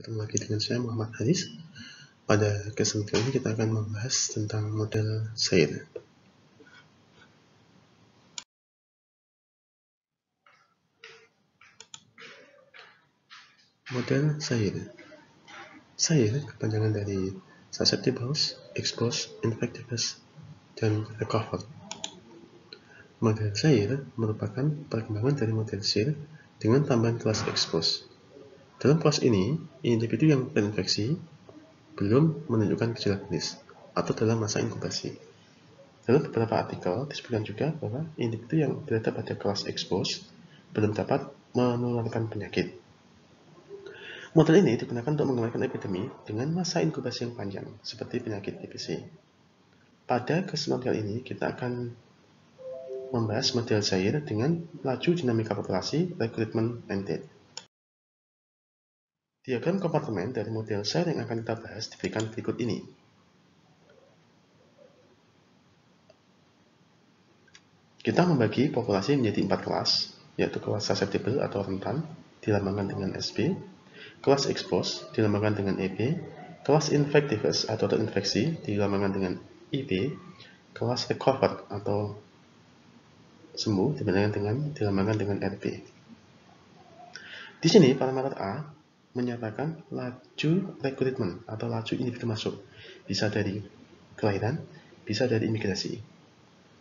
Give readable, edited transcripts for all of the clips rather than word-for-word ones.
Ketemu lagi dengan saya Muhammad Haris. Pada kesempatan kali ini kita akan membahas tentang model Sayre. Model Sayre. Sayre kepanjangan dari susceptibles, exposed, infectious, dan recovered. Model Sayre merupakan perkembangan dari model SIR dengan tambahan kelas exposed. Dalam kelas ini, individu yang terinfeksi belum menunjukkan gejala klinis atau dalam masa inkubasi. Dalam beberapa artikel disebutkan juga bahwa individu yang berada pada kelas exposed belum dapat menularkan penyakit. Model ini digunakan untuk menggambarkan epidemi dengan masa inkubasi yang panjang, seperti penyakit TBC. Pada kesempatan kali ini, kita akan membahas model Sayre dengan laju dinamika populasi, recruitment, and death. Diagram kompartemen dari model Sayre yang akan kita bahas diberikan berikut ini. Kita membagi populasi menjadi 4 kelas, yaitu kelas susceptible atau rentan, dilambangkan dengan SB, kelas exposed, dilambangkan dengan EB, kelas infectious atau terinfeksi, dilambangkan dengan IB, kelas recovered atau sembuh, dilambangkan dengan RB. Di sini, parameter A menyatakan laju recruitment atau laju individu masuk, bisa dari kelahiran, bisa dari imigrasi.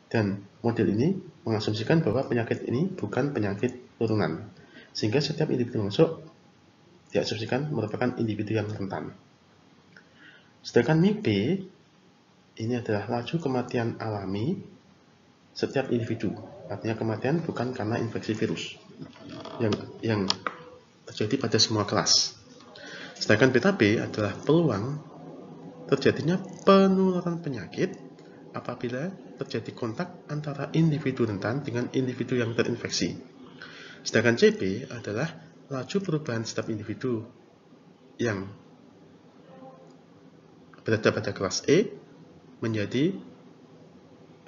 Dan model ini mengasumsikan bahwa penyakit ini bukan penyakit turunan, sehingga setiap individu masuk diasumsikan merupakan individu yang rentan. Sedangkan MIB ini adalah laju kematian alami setiap individu, artinya kematian bukan karena infeksi virus yang terjadi pada semua kelas. Sedangkan beta B adalah peluang terjadinya penularan penyakit apabila terjadi kontak antara individu rentan dengan individu yang terinfeksi. Sedangkan CB adalah laju perubahan setiap individu yang berada pada kelas E menjadi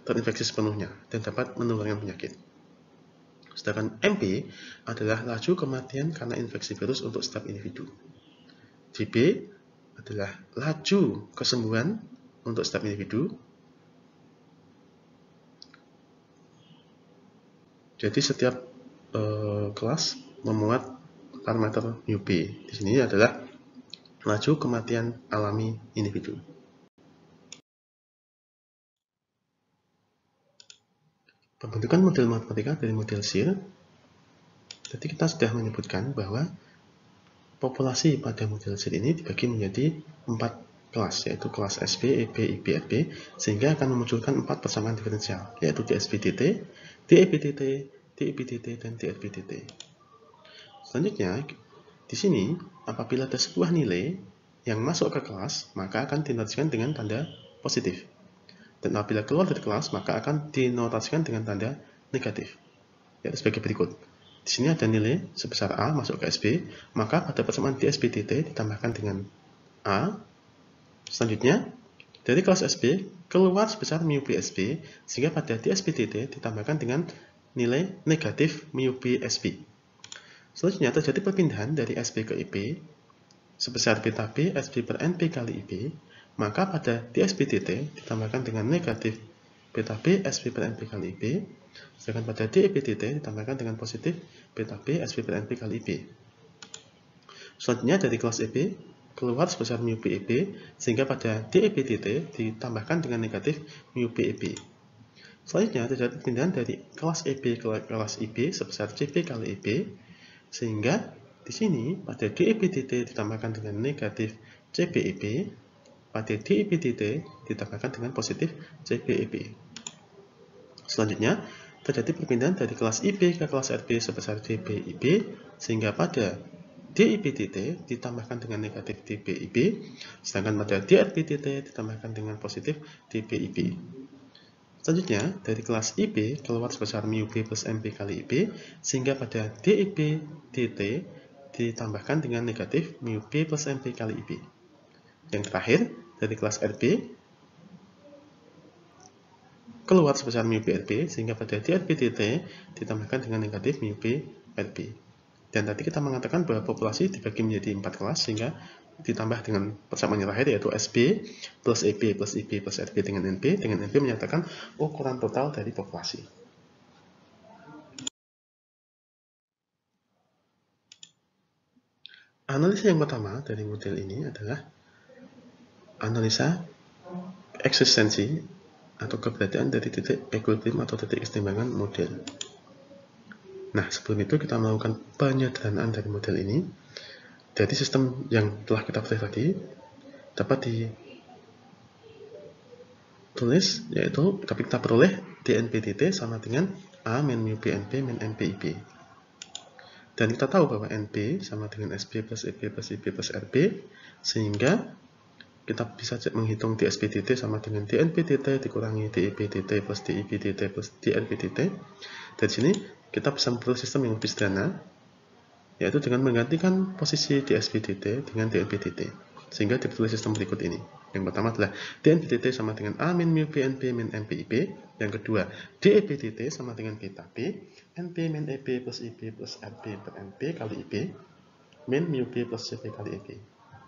terinfeksi sepenuhnya dan dapat menularkan penyakit. Sedangkan MP adalah laju kematian karena infeksi virus untuk setiap individu. JB adalah laju kesembuhan untuk setiap individu. Jadi setiap kelas memuat parameter μB. Di sini adalah laju kematian alami individu. Pembentukan model matematika dari model SIR. Jadi kita sudah menyebutkan bahwa populasi pada model SIR ini dibagi menjadi 4 kelas, yaitu kelas SB, EB, IB, RB, sehingga akan memunculkan 4 persamaan diferensial, yaitu DSBDT, DEBDT, DEBDT, dan DRBDT. Selanjutnya, di sini apabila ada sebuah nilai yang masuk ke kelas, maka akan dinotasikan dengan tanda positif. Dan apabila keluar dari kelas, maka akan dinotasikan dengan tanda negatif, yaitu sebagai berikut. Di sini ada nilai sebesar A masuk ke SB, maka pada persamaan DSBDT ditambahkan dengan A. Selanjutnya, dari kelas SB keluar sebesar μBSB, sehingga pada DSBDT ditambahkan dengan nilai negatif μBSB. Selanjutnya terjadi perpindahan dari SB ke IB sebesar beta B SB per NP kali IB, maka pada DSBDT ditambahkan dengan negatif beta B SB per NP kali IB, sedangkan pada DEBDT ditambahkan dengan positif beta B SB per NP kali IB. Selanjutnya dari kelas EB keluar sebesar μBEB, sehingga pada DEBDT ditambahkan dengan negatif μBEB. Selanjutnya terjadi perpindahan dari kelas EB ke kelas IB sebesar CB kali IB, sehingga di sini pada DEBDT ditambahkan dengan negatif CBEB, pada DEBDT ditambahkan dengan positif CBEB. Selanjutnya terjadi perpindahan dari kelas IB ke kelas RB sebesar DBIB, sehingga pada DEBDT ditambahkan dengan negatif DBIB, sedangkan pada DRBDT ditambahkan dengan positif DBIB. Selanjutnya, dari kelas IB keluar sebesar μB plus MP kali IB, sehingga pada DEBDT ditambahkan dengan negatif μB plus MP kali IB. Yang terakhir, dari kelas RB keluar sebesar μB RB, sehingga pada DRBDT ditambahkan dengan negatif μB RB. Dan tadi kita mengatakan bahwa populasi dibagi menjadi 4 kelas, sehingga ditambah dengan persamaan yang terakhir, yaitu SB plus EP plus IP plus RB dengan NP menyatakan ukuran total dari populasi. Analisa yang pertama dari model ini adalah analisa eksistensi atau keberadaan dari titik equilibrium atau titik keseimbangan model. Nah, sebelum itu kita melakukan penyederhanaan dari model ini. Jadi sistem yang telah kita peroleh tadi dapat ditulis, yaitu kita peroleh dNP/dt sama dengan A min mu PNP min NP/IP. Dan kita tahu bahwa NP sama dengan SB plus EP plus IP plus RB, sehingga kita bisa menghitung dSP/dt sama dengan dNP/dt dikurangi dEP/dt plus dIP/dt plus dNP/dt. Dari sini kita bisa memperoleh sistem yang lebih sederhana, yaitu dengan menggantikan posisi dSP/dt dengan dNP/dt, sehingga diperoleh sistem berikut ini. Yang pertama adalah dNP/dt sama dengan A min mu PNP min NP/IP. Yang kedua, dEP/dt sama dengan beta P, NP min EP plus IP plus RB per NP kali IP min mu P plus CP kali EP.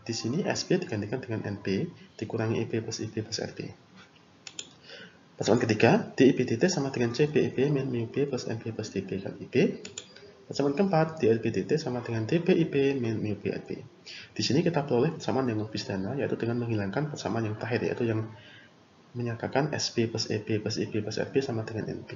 Di sini SB digantikan dengan NP dikurangi EP plus IP plus RB. Persamaan ketiga, dIP/dt sama dengan CPIP min mu P plus NP plus DP kali IP. Persamaan keempat, dLP/dt sama dengan dPIP min mu P RB. Di sini kita peroleh persamaan yang lebih sederhana, yaitu dengan menghilangkan persamaan yang terakhir, yaitu yang menyatakan SB plus EP plus IP plus RB sama dengan NP.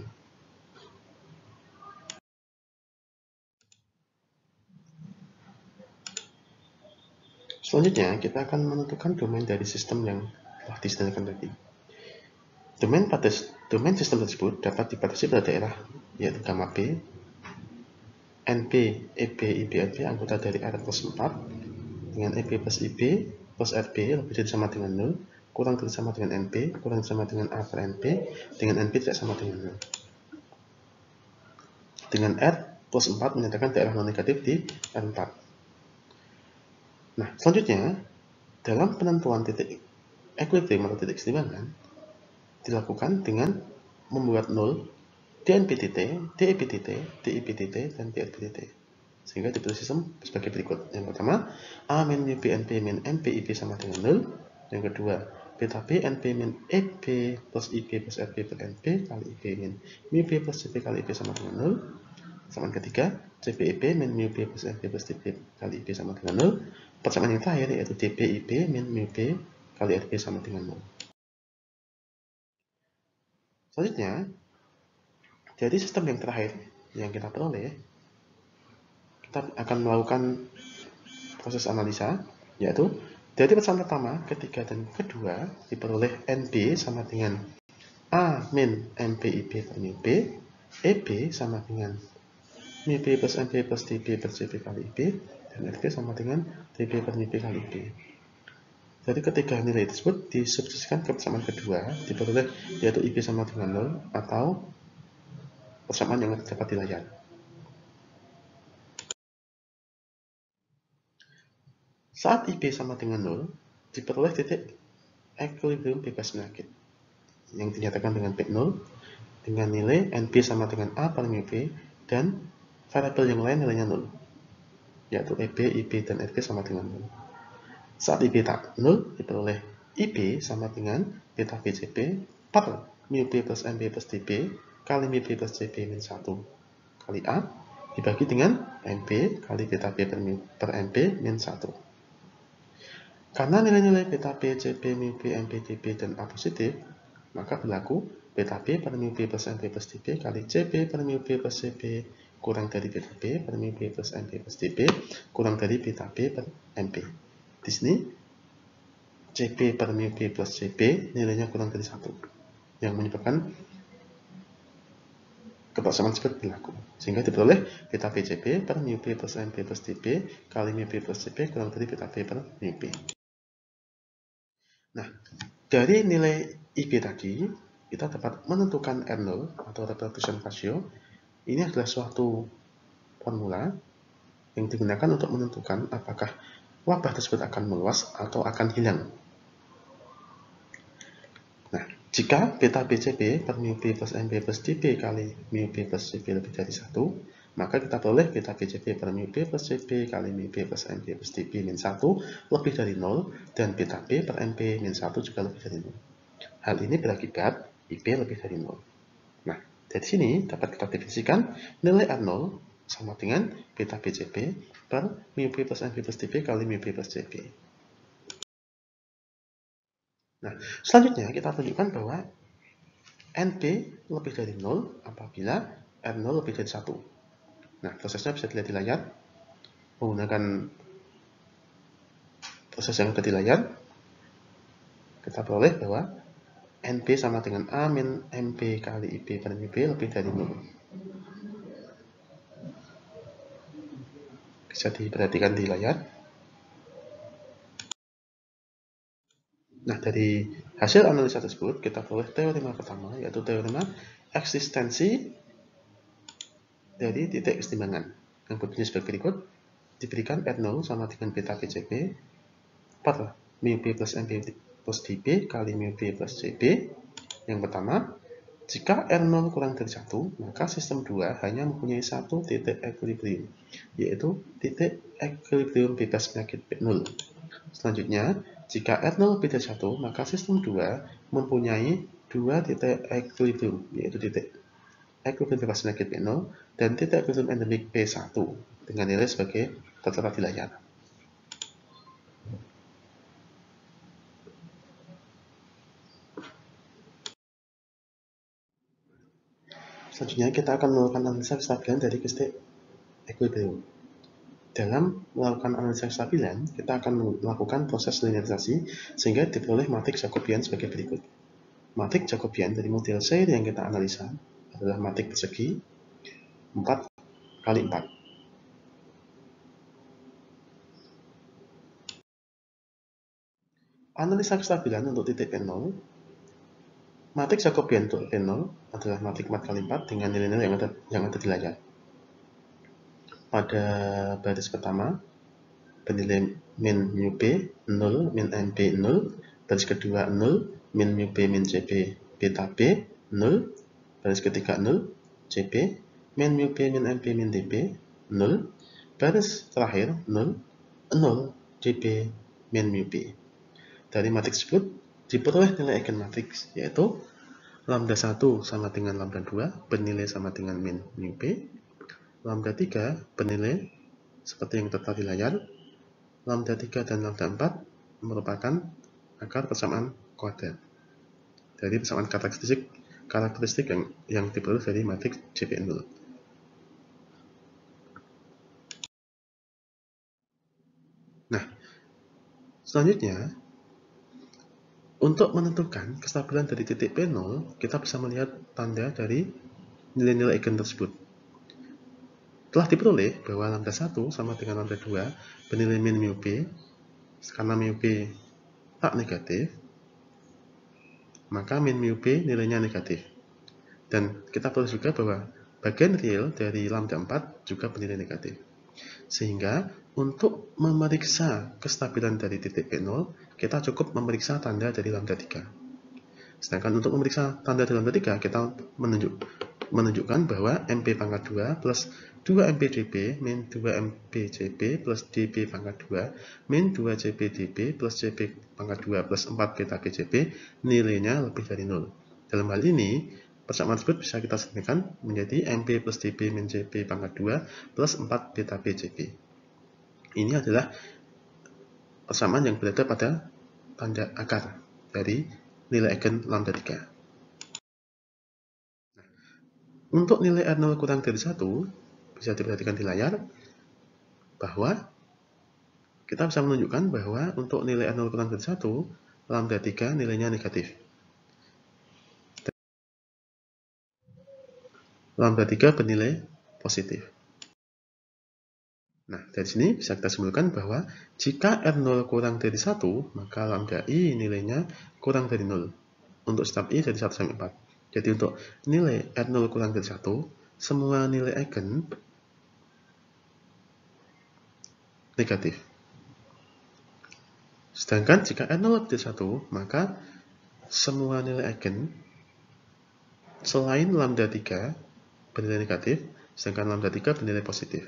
Selanjutnya, kita akan menentukan domain dari sistem yang telah disediakan tadi. Domain sistem tersebut dapat dibatasi pada daerah, yaitu gamma P, NP, EP, IP, RB anggota dari R plus 4, dengan EP plus IP plus RB lebih dari sama dengan 0, kurang dari sama dengan NP, kurang sama dengan A per NP, dengan NP tidak sama dengan 0. Dengan R plus 4 menyatakan daerah non-negatif di R4. Nah, selanjutnya, dalam penentuan titik equilibrium atau titik keseimbangan dilakukan dengan membuat 0 dNP/dt, dEP/dt, dIP/dt, dan dRB/dt, sehingga diperoleh sistem sebagai berikut. Yang pertama, A min mu PNP min NP/IP sama dengan 0. Yang kedua, beta P NP min EP plus IP plus RB per NP kali IP min mu P plus CP kali IP sama dengan 0. Persamaan ketiga, CPIP min mu P plus NP plus DP kali IP sama dengan 0. Persamaan yang terakhir yaitu dPIP min mu P kali RB sama dengan 0. Selanjutnya, dari sistem yang terakhir yang kita peroleh, kita akan melakukan proses analisa, yaitu dari persamaan pertama, ketiga, dan kedua diperoleh NP sama dengan A min NPIP per mu P, EP sama dengan mu P plus NP plus DP per CP kali IP, dan RB sama dengan DP per mu P kali IP. Jadi ketiga nilai tersebut disubstitusikan ke persamaan kedua, diperoleh yaitu IP sama dengan 0 atau persamaan yang terdapat di layar. Saat IP sama dengan 0, diperoleh titik equilibrium bebas penyakit yang dinyatakan dengan peak 0 dengan nilai NP sama dengan A per mu P dan variabel yang lain nilainya 0, yaitu EP, IP, dan RB sama dengan 0. Saat IP tak 0, diperoleh IP sama dengan beta VCP per mu P plus NP plus DP kali mu P plus CP min 1 kali A dibagi dengan NP kali beta P per NP min 1. Karena nilai-nilai beta P, CP, mu P, NP, DP, dan A positif, maka berlaku beta P per mu P plus NP plus DP kali CP per mu P plus CP kurang dari beta P per mu P plus NP plus DP kurang dari beta P per NP. Di sini CP per mu P plus CP nilainya kurang dari 1, yang menyebabkan kebersamaan tersebut berlaku, sehingga diperoleh beta P CP per mu P plus NP plus DP kali mu P plus CP kurang dari beta P per mu P. Nah, dari nilai IP tadi, kita dapat menentukan R0 atau reproduction ratio. Ini adalah suatu formula yang digunakan untuk menentukan apakah wabah tersebut akan meluas atau akan hilang. Nah, jika beta BCP per mu P plus NP plus DP kali mu P plus CP lebih dari 1, maka kita peroleh beta BCB per mu B plus CB kali mu B plus MP plus DB min 1 lebih dari 0, dan beta B per MP min 1 juga lebih dari 0. Hal ini berakibat IP lebih dari 0. Nah, dari sini dapat kita definisikan nilai R0 sama dengan beta BCB per mu B plus MP plus DB kali mu B plus CB. Nah, selanjutnya kita tunjukkan bahwa NP lebih dari 0 apabila R0 lebih dari 1. Nah, prosesnya bisa dilihat di layar. Menggunakan proses yang ada di layar, kita peroleh bahwa NP sama dengan A min MP kali IP per mu B lebih dari 0. Bisa diperhatikan di layar. Nah, dari hasil analisa tersebut, kita peroleh teorema pertama, yaitu teorema eksistensi dari titik kesetimbangan. Yang berbunyi sebagai berikut. Diberikan R0 sama dengan beta BCB per mu B plus MP plus DB kali mu B plus CB. Yang pertama, jika R0 kurang dari 1, maka sistem 2 hanya mempunyai satu titik equilibrium, yaitu titik equilibrium bebas penyakit P0. Selanjutnya, jika R0 lebih dari 1, maka sistem 2 mempunyai dua titik equilibrium, yaitu titik equilibrium bebas penyakit P0 dan titik equilibrium endemik P1 dengan nilai sebagai tertera di layar. Selanjutnya, kita akan melakukan analisa kestabilan dari titik equilibrium. Dalam melakukan analisa kestabilan, kita akan melakukan proses linearisasi sehingga diperoleh matriks Jacobian sebagai berikut. Matriks Jacobian dari model C yang kita analisa adalah matriks persegi 4 kali 4. Analisa kestabilan untuk titik P0. Matriks Jacobian untuk P0 adalah matriks 4 kali 4 dengan nilai-nilai yang ada di layar. Pada baris pertama, bernilai min mu B 0, min MP 0, baris kedua 0, min mu B min CB beta B 0, baris ketiga 0, CB, min mu B min MP min DB 0, baris terakhir 0, 0, CB min mu B. Dari matriks tersebut diperoleh nilai eigenmatriks, yaitu lambda 1 sama dengan lambda 2 bernilai sama dengan min mu B, lambda 3 bernilai seperti yang tertera di layar, lambda 3 dan lambda 4 merupakan akar persamaan kuadrat dari persamaan karakteristik yang diperoleh dari matriks JP0. Nah, selanjutnya, untuk menentukan kestabilan dari titik P0, kita bisa melihat tanda dari nilai-nilai eigen tersebut. Telah diperoleh bahwa lambda 1 sama dengan lambda 2 bernilai min mu B. Karena mu B tak negatif, maka min mu B nilainya negatif. Dan kita perlu juga bahwa bagian real dari lambda 4 juga bernilai negatif. Sehingga untuk memeriksa kestabilan dari titik P0, kita cukup memeriksa tanda dari lambda 3. Sedangkan untuk memeriksa tanda dari lambda 3, kita menunjukkan bahwa MP pangkat 2 plus 2MP-DB min 2MP-CB plus DB pangkat 2 min 2CB-DB plus CB pangkat 2 plus 4-beta-BCB nilainya lebih dari 0. Dalam hal ini, persamaan tersebut bisa kita sederhanakan menjadi MP plus DB min CB pangkat 2 plus 4-beta-BCB. Ini adalah persamaan yang berada pada tanda akar dari nilai eigen lambda 3. Untuk nilai R0 kurang dari 1, bisa diperhatikan di layar bahwa kita bisa menunjukkan bahwa untuk nilai R0 kurang dari 1, lambda 3 nilainya negatif. Lambda 3 bernilai positif. Nah, dari sini bisa kita simpulkan bahwa jika R0 kurang dari 1, maka lambda I nilainya kurang dari 0. Untuk setiap I dari 1 sampai 4. Jadi untuk nilai R0 kurang dari 1, semua nilai eigen negatif. Sedangkan jika R0 lebih dari 1, maka semua nilai eigen selain lambda 3 bernilai negatif, sedangkan lambda 3 bernilai positif.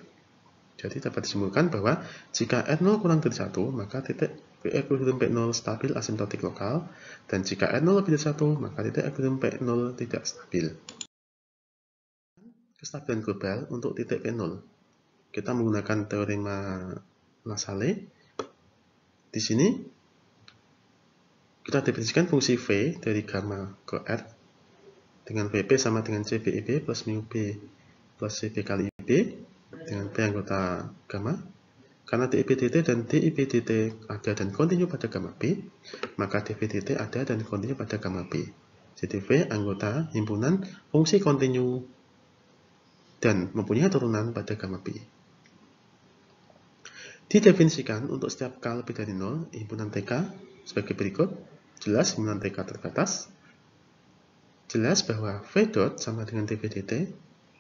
Jadi dapat disimpulkan bahwa jika R0 kurang dari 1, maka titik ekuilibrium P0 stabil asimptotik lokal, dan jika R0 lebih dari 1, maka titik ekuilibrium P0 tidak stabil. Kestabilan global untuk titik P0. Kita menggunakan teorema Lasalle. Di sini kita definisikan fungsi V dari gamma ke R dengan VP sama dengan CBIB plus mu B plus CB kali IB dengan P anggota gamma. Karena DIB dt dan DIB dt ada dan kontinu pada gamma B, maka dV dt ada dan kontinu pada gamma B. Jadi V anggota himpunan fungsi kontinu dan mempunyai turunan pada gamma B. Didefinisikan untuk setiap K lebih dari 0, himpunan TK sebagai berikut. Jelas himpunan TK terbatas. Jelas bahwa V dot sama dengan dV dt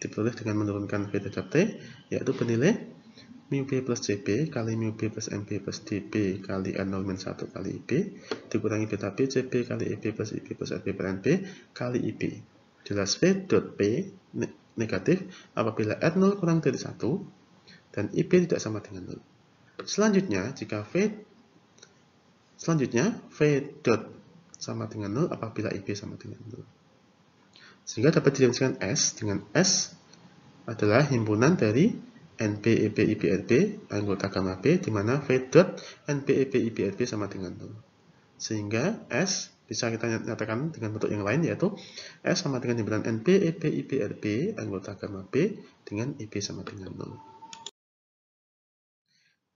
diperoleh dengan menurunkan V terhadap T, yaitu bernilai mu B plus CB kali mu B plus MB plus DB kali R0-1 kali IB dikurangi beta B CB kali IB plus IB plus RB per NB kali IB. Jelas V dot P negatif apabila R0 kurang dari 1 dan IB tidak sama dengan 0. Selanjutnya V dot sama dengan 0 apabila IB sama dengan 0. Sehingga dapat didefinisikan S dengan S adalah himpunan dari NB, EB, IB, RB anggota gamma B, di mana V dot NB, EB, IB, RB sama dengan 0. Sehingga S bisa kita nyatakan dengan bentuk yang lain, yaitu S sama dengan himpunan NB, EB, IB, RB anggota gamma B dengan IB sama dengan 0.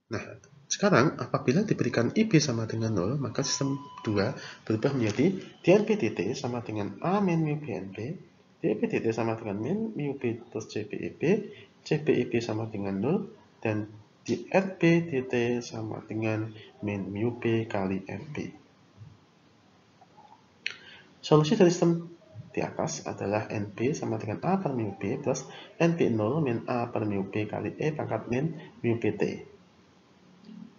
Nah, sekarang apabila diberikan IB sama dengan 0, maka sistem 2 berubah menjadi dNB dt sama dengan A min mu BNB, dEB dt sama dengan min mu B plus CBEB, CBEB sama dengan 0, dan dRB dt sama dengan min mu B kali RB. Solusi dari sistem di atas adalah NB sama dengan A per mu B plus NB0 min A per mu B kali E pangkat min mu BT.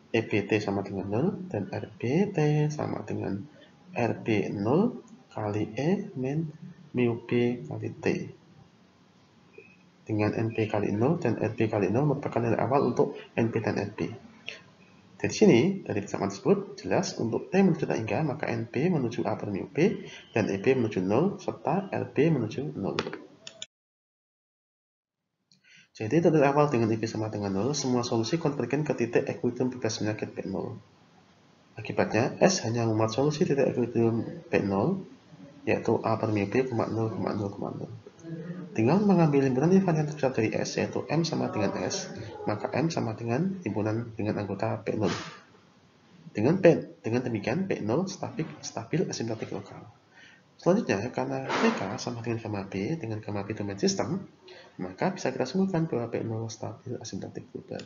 EBT sama dengan 0 dan RBT sama dengan RB0 kali E min mu B kali T. Dengan NB kali 0 dan RB kali 0 merupakan nilai awal untuk NB dan RB. Dari sini, dari persamaan tersebut, jelas untuk T menuju tak hingga, maka NB menuju A per mu B dan EB menuju 0 serta RB menuju 0. Jadi dari awal dengan IB sama dengan 0, semua solusi konvergen ke titik ekuilibrium bebas penyakit P0. Akibatnya, S hanya memuat solusi titik ekuilibrium P0, yaitu A per mu B, 0,0,0,0. Tinggal mengambil himpunan invarian terbesar dari S, yaitu M sama dengan S, maka M sama dengan himpunan dengan anggota P0. Dengan demikian, P0 stabil asimptotik lokal. Selanjutnya, karena TK sama dengan gamma B dengan gamma B domain sistem, maka bisa kita simpulkan bahwa P0 stabil asimptotik global.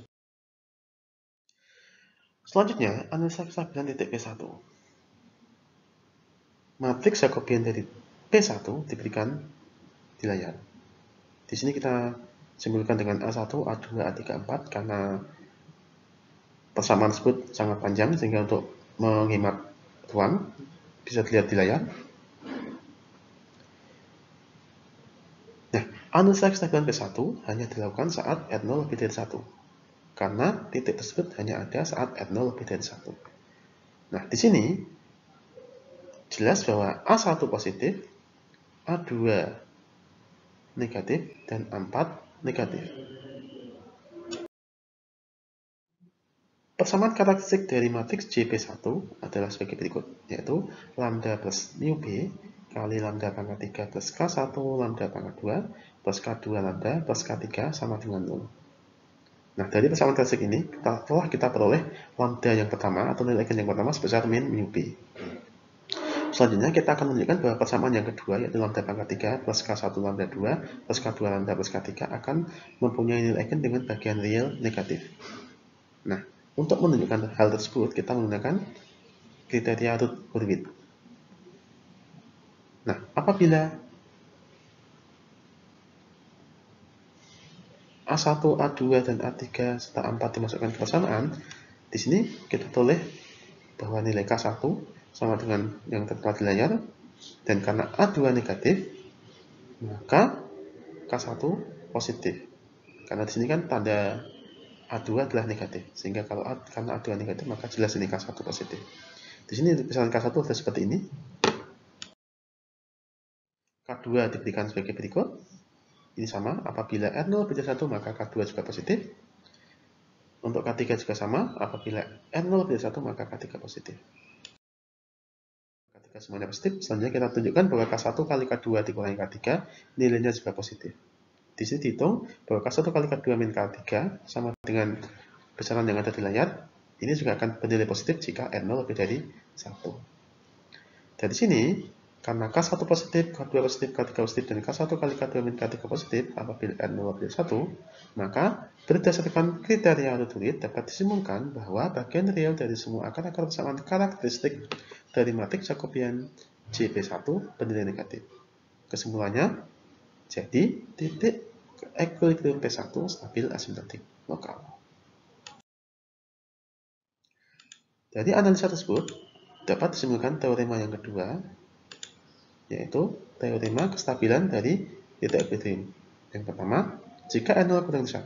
Selanjutnya, analisa kestabilan titik P1. Matriks Jacobian dari P1 diberikan di layar. Di sini kita simpulkan dengan A1, A2, A3, A4 karena persamaan tersebut sangat panjang sehingga untuk menghemat ruang bisa dilihat di layar. Analisa kestabilan P1 hanya dilakukan saat R0 lebih dari 1, karena titik tersebut hanya ada saat R0 lebih dari 1. Nah, di sini jelas bahwa A1 positif, A2 negatif, dan A4 negatif. Persamaan karakteristik dari matriks JP1 adalah sebagai berikut, yaitu lambda plus mu B kali lambda pangkat 3 plus K1 lambda pangkat 2 plus K2 lambda plus K3 sama dengan 0. Nah, dari persamaan karakteristik ini telah kita peroleh lambda yang pertama atau nilai eigen yang pertama sebesar min mu B. Selanjutnya kita akan menunjukkan bahwa persamaan yang kedua, yaitu lambda pangkat 3 plus K1 lambda 2 plus K2 lambda plus K3 akan mempunyai nilai eigen dengan bagian real negatif. Nah, untuk menunjukkan hal tersebut, kita menggunakan kriteria Root-Hurwitz. Nah, apabila A1, A2, dan A3 serta A4 dimasukkan ke persamaan, di sini kita peroleh bahwa nilai K1 sama dengan yang tertera di layar, dan karena A2 negatif, maka K1 positif. Karena di sini kan tanda A2 adalah negatif, sehingga karena A2 negatif maka jelas ini K1 positif. Di sini tulisan K1 adalah seperti ini. K2 diberikan sebagai berikut. Ini sama, apabila R0 lebih dari 1 maka K2 juga positif. Untuk K3 juga sama, apabila R0 lebih dari 1 maka K3 positif. K3 semuanya positif, selanjutnya kita tunjukkan bahwa K1 kali K2 dikurangi K3, nilainya juga positif. Di sini dihitung bahwa K1 kali K2 min K3 sama dengan besaran yang ada di layar, ini juga akan bernilai positif jika R0 lebih dari 1. Dari sini, karena K1 positif, K2 positif, K3 positif, dan K1 kali K2 min K3 positif, apabila R0 lebih dari 1, maka berdasarkan kriteria Rutherford dapat disimpulkan bahwa bagian real dari semua akar-akar persamaan karakteristik dari matriks Jacobian JP1 bernilai negatif. Kesimpulannya, jadi titik equilibrium P1 stabil asimptotik lokal. Dari analisa tersebut, dapat disimpulkan teorema yang kedua, yaitu teorema kestabilan dari titik equilibrium. Yang pertama, jika R0 kurang dari 1,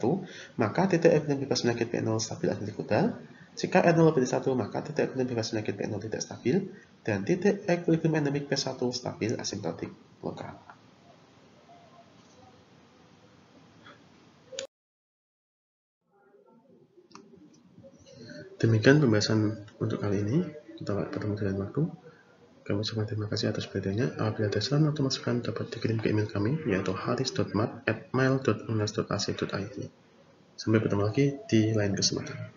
maka titik equilibrium bebas penyakit P0 stabil asimptotik lokal. Jika R0 lebih dari 1, maka titik equilibrium bebas penyakit P0 tidak stabil, dan titik equilibrium endemik P1 stabil asimptotik lokal. Demikian pembahasan untuk kali ini. Kita bertemu di lain waktu. Kami ucapkan terima kasih atas perhatiannya. Apabila ada saran atau masukan dapat dikirim ke email kami, yaitu haris.mat@mail.unas.ac.id. Sampai bertemu lagi di lain kesempatan.